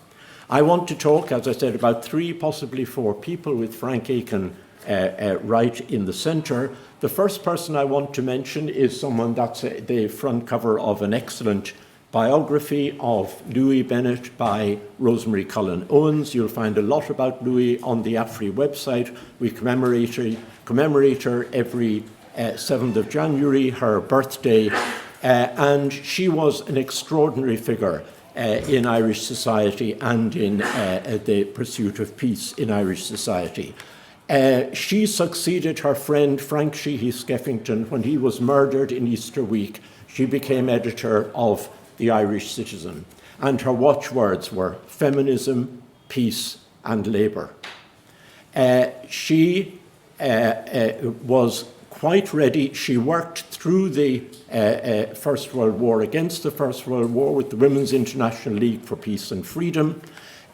I want to talk, as I said, about 3, possibly 4 people with Frank Aiken right in the centre. The first person I want to mention is someone that's the front cover of an excellent biography of Louis Bennett by Rosemary Cullen Owens. You'll find a lot about Louis on the AFRI website. We commemorate her every 7th of January, her birthday, and she was an extraordinary figure in Irish society and in the pursuit of peace in Irish society. She succeeded her friend Frank Sheehy Skeffington when he was murdered in Easter week. She became editor of the Irish Citizen, and her watchwords were feminism, peace, and labour. She was quite ready. She worked through the First World War, against the First World War, with the Women's International League for Peace and Freedom.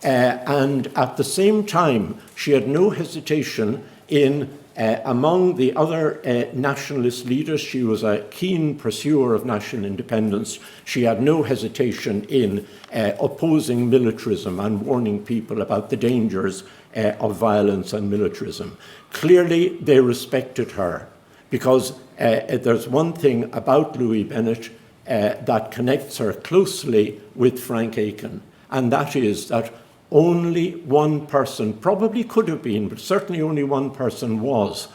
And at the same time, she had no hesitation in, among the other nationalist leaders, she was a keen pursuer of national independence. She had no hesitation in opposing militarism and warning people about the dangers of violence and militarism. Clearly, they respected her, because there's one thing about Louis Bennett that connects her closely with Frank Aiken, and that is that only one person, probably could have been, but certainly only one person was,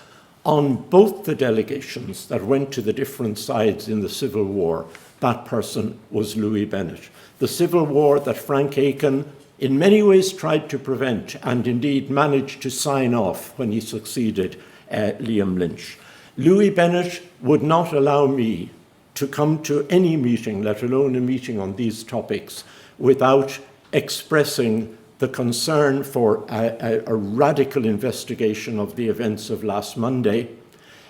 on both the delegations that went to the different sides in the Civil War. That person was Louis Bennett. The Civil War that Frank Aiken in many ways tried to prevent, and indeed managed to sign off when he succeeded Liam Lynch. Louis Bennett would not allow me to come to any meeting, let alone a meeting on these topics, without expressing the concern for a radical investigation of the events of last Monday,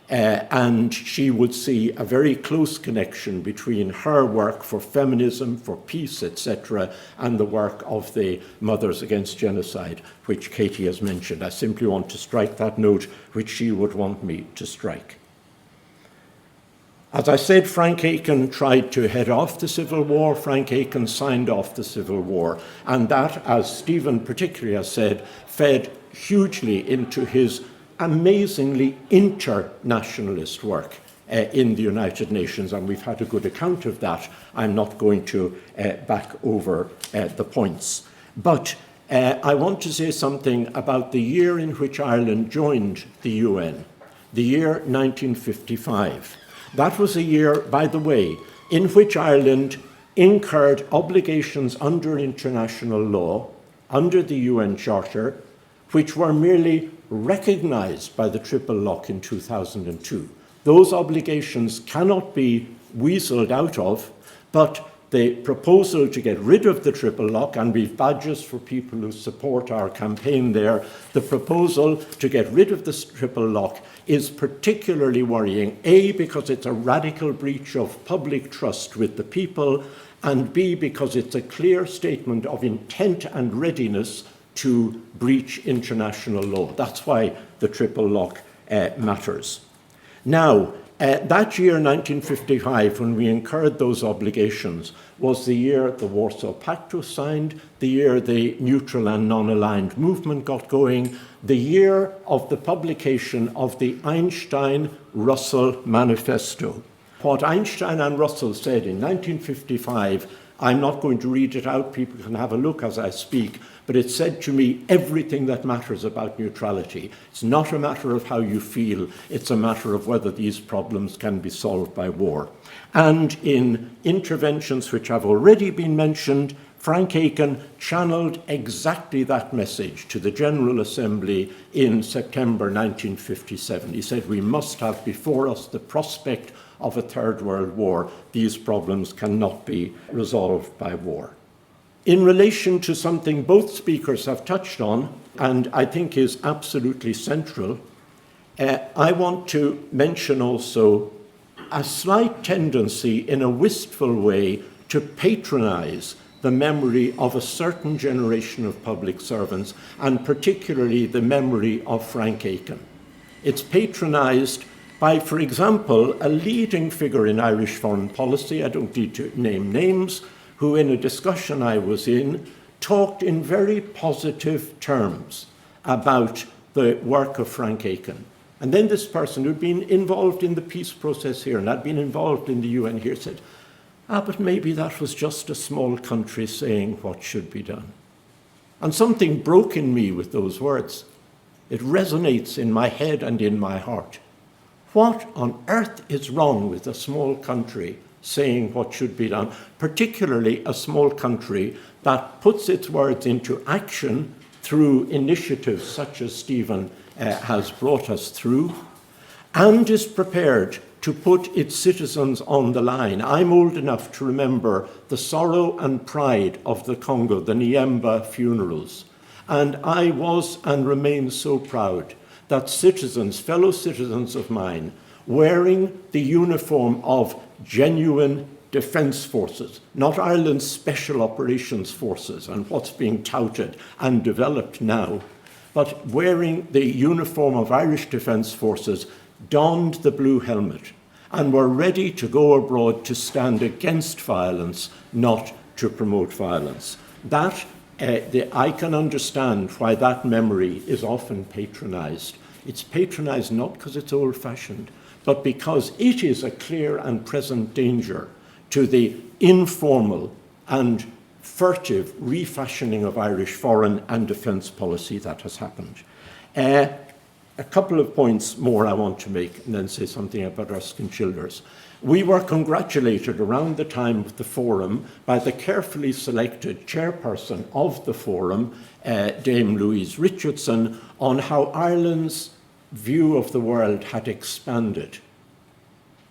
and she would see a very close connection between her work for feminism, for peace, etc., and the work of the Mothers Against Genocide, which Katie has mentioned. I simply want to strike that note, which she would want me to strike. As I said, Frank Aiken tried to head off the Civil War. Frank Aiken signed off the Civil War. And that, as Stephen particularly has said, fed hugely into his amazingly internationalist work in the United Nations. And we've had a good account of that. I'm not going to back over the points. But I want to say something about the year in which Ireland joined the UN, the year 1955. That was a year, by the way, in which Ireland incurred obligations under international law, under the UN Charter, which were merely recognised by the Triple Lock in 2002. Those obligations cannot be weaseled out of, but the proposal to get rid of the Triple Lock, and we've badges for people who support our campaign there, the proposal to get rid of the Triple Lock is particularly worrying, A, because it's a radical breach of public trust with the people, and B, because it's a clear statement of intent and readiness to breach international law. That's why the Triple Lock matters. Now, That year, 1955, when we incurred those obligations, was the year the Warsaw Pact was signed, the year the neutral and non-aligned movement got going, the year of the publication of the Einstein-Russell Manifesto. What Einstein and Russell said in 1955, I'm not going to read it out, people can have a look as I speak, but it said to me everything that matters about neutrality. It's not a matter of how you feel, it's a matter of whether these problems can be solved by war. And in interventions which have already been mentioned, Frank Aiken channeled exactly that message to the General Assembly in September 1957. He said, we must have before us the prospect of a Third World War. These problems cannot be resolved by war. In relation to something both speakers have touched on, and I think is absolutely central, I want to mention also a slight tendency in a wistful way to patronize the memory of a certain generation of public servants, and particularly the memory of Frank Aiken. It's patronized by, for example, a leading figure in Irish foreign policy, I don't need to name names, who in a discussion I was in talked in very positive terms about the work of Frank Aiken. And then this person who'd been involved in the peace process here and had been involved in the UN here said, but maybe that was just a small country saying what should be done. And something broke in me with those words. It resonates in my head and in my heart. What on earth is wrong with a small country saying what should be done, particularly a small country that puts its words into action through initiatives such as Stephen has brought us through, and is prepared to put its citizens on the line. I'm old enough to remember the sorrow and pride of the Congo, the Niemba funerals, and I was and remain so proud that citizens, fellow citizens of mine, wearing the uniform of genuine defence forces, not Ireland's special operations forces and what's being touted and developed now, but wearing the uniform of Irish defence forces, donned the blue helmet and were ready to go abroad to stand against violence, not to promote violence. I can understand why that memory is often patronised. It's patronised not because it's old-fashioned, but because it is a clear and present danger to the informal and furtive refashioning of Irish foreign and defence policy that has happened. A couple of points more I want to make, and then say something about Erskine Childers. We were congratulated around the time of the forum by the carefully selected chairperson of the forum, Dame Louise Richardson, on how Ireland's view of the world had expanded.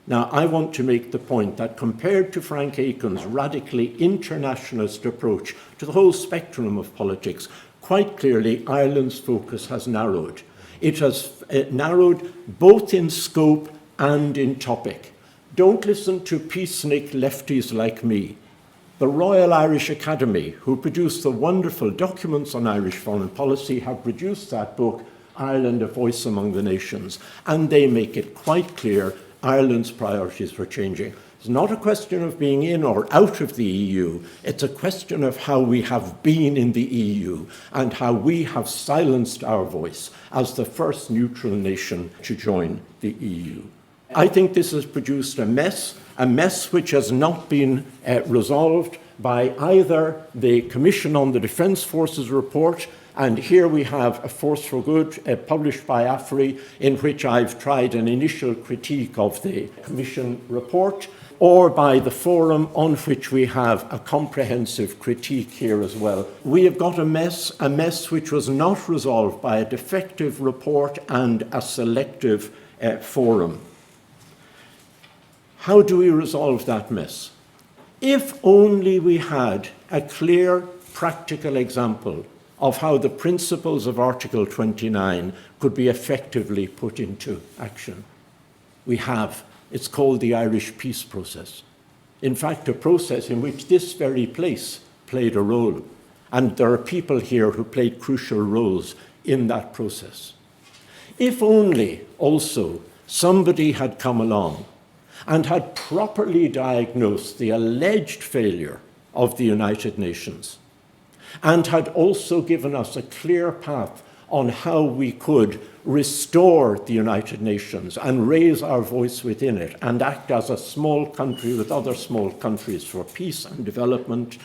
Now, I want to make the point that compared to Frank Aiken's radically internationalist approach to the whole spectrum of politics, quite clearly Ireland's focus has narrowed. It has narrowed both in scope and in topic. Don't listen to peacenik lefties like me. The Royal Irish Academy, who produced the wonderful documents on Irish foreign policy, have produced that book, Ireland, A Voice Among the Nations, and they make it quite clear Ireland's priorities were changing. It's not a question of being in or out of the EU. It's a question of how we have been in the EU and how we have silenced our voice as the first neutral nation to join the EU. I think this has produced a mess which has not been resolved by either the Commission on the Defence Forces report, and here we have A Force for Good, published by AFRI, in which I've tried an initial critique of the Commission report, or by the forum, on which we have a comprehensive critique here as well. We have got a mess which was not resolved by a defective report and a selective forum. How do we resolve that mess? If only we had a clear, practical example of how the principles of Article 29 could be effectively put into action. We have. It's called the Irish peace process. In fact, a process in which this very place played a role. And there are people here who played crucial roles in that process. If only also somebody had come along and had properly diagnosed the alleged failure of the United Nations, and had also given us a clear path on how we could restore the United Nations and raise our voice within it and act as a small country with other small countries for peace and development.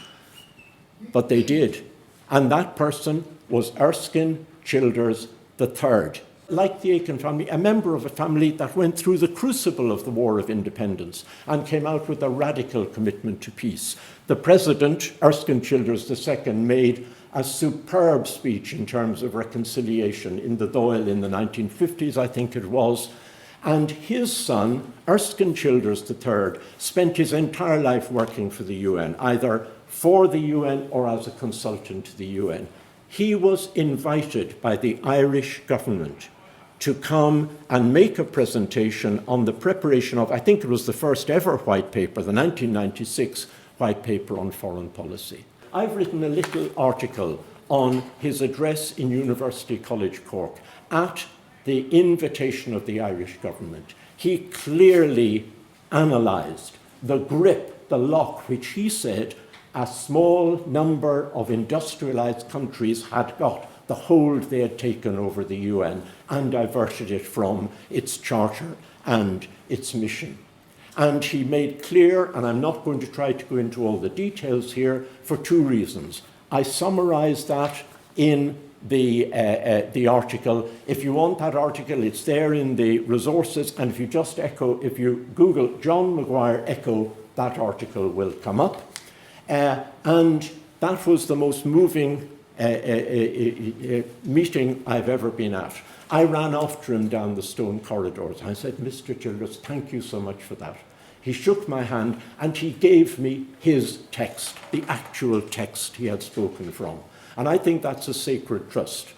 But they did. And that person was Erskine Childers III. Like the Aiken family, a member of a family that went through the crucible of the War of Independence and came out with a radical commitment to peace. The president, Erskine Childers II, made a superb speech in terms of reconciliation in the Dáil in the 1950s, I think it was. And his son, Erskine Childers III, spent his entire life working for the UN, either for the UN or as a consultant to the UN. He was invited by the Irish government to come and make a presentation on the preparation of, I think it was the first ever white paper, the 1996 white paper on foreign policy. I've written a little article on his address in University College Cork at the invitation of the Irish government. He clearly analysed the grip, the lock, which he said a small number of industrialised countries had got, the hold they had taken over the UN, and diverted it from its charter and its mission. And he made clear, and I'm not going to try to go into all the details here, for two reasons. I summarised that in the article. If you want that article, it's there in the resources, and if you Google John Maguire echo, that article will come up. And that was the most moving meeting I've ever been at. I ran after him down the stone corridors. I said, Mr. Childers, thank you so much for that. He shook my hand and he gave me his text, the actual text he had spoken from. And I think that's a sacred trust.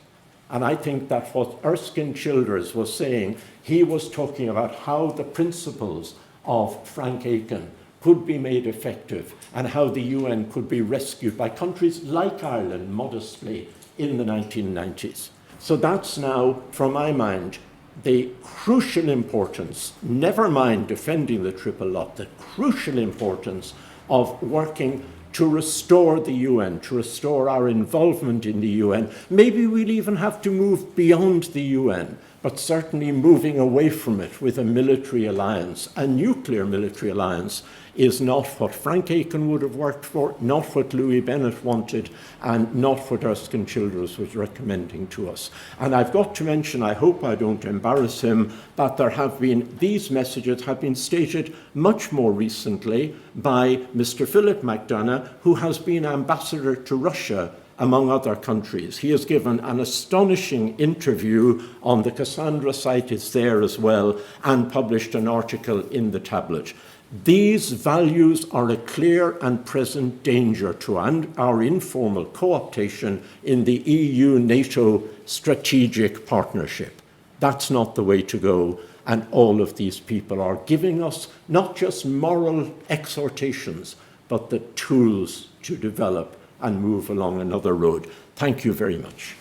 And I think that what Erskine Childers was saying, he was talking about how the principles of Frank Aiken could be made effective and how the UN could be rescued by countries like Ireland modestly in the 1990s. So that's now, from my mind, the crucial importance, never mind defending the triple lot, the crucial importance of working to restore the UN, to restore our involvement in the UN. Maybe we'll even have to move beyond the UN, but certainly moving away from it with a military alliance. A nuclear military alliance is not what Frank Aiken would have worked for, not what Louis Bennett wanted, and not what Erskine Childers was recommending to us. And I've got to mention, I hope I don't embarrass him, but these messages have been stated much more recently by Mr. Philip McDonough, who has been ambassador to Russia, among other countries. He has given an astonishing interview on the Cassandra site, it's there as well, and published an article in the tablet. These values are a clear and present danger to our informal co-optation in the EU-NATO strategic partnership. That's not the way to go, and all of these people are giving us not just moral exhortations, but the tools to develop and move along another road. Thank you very much.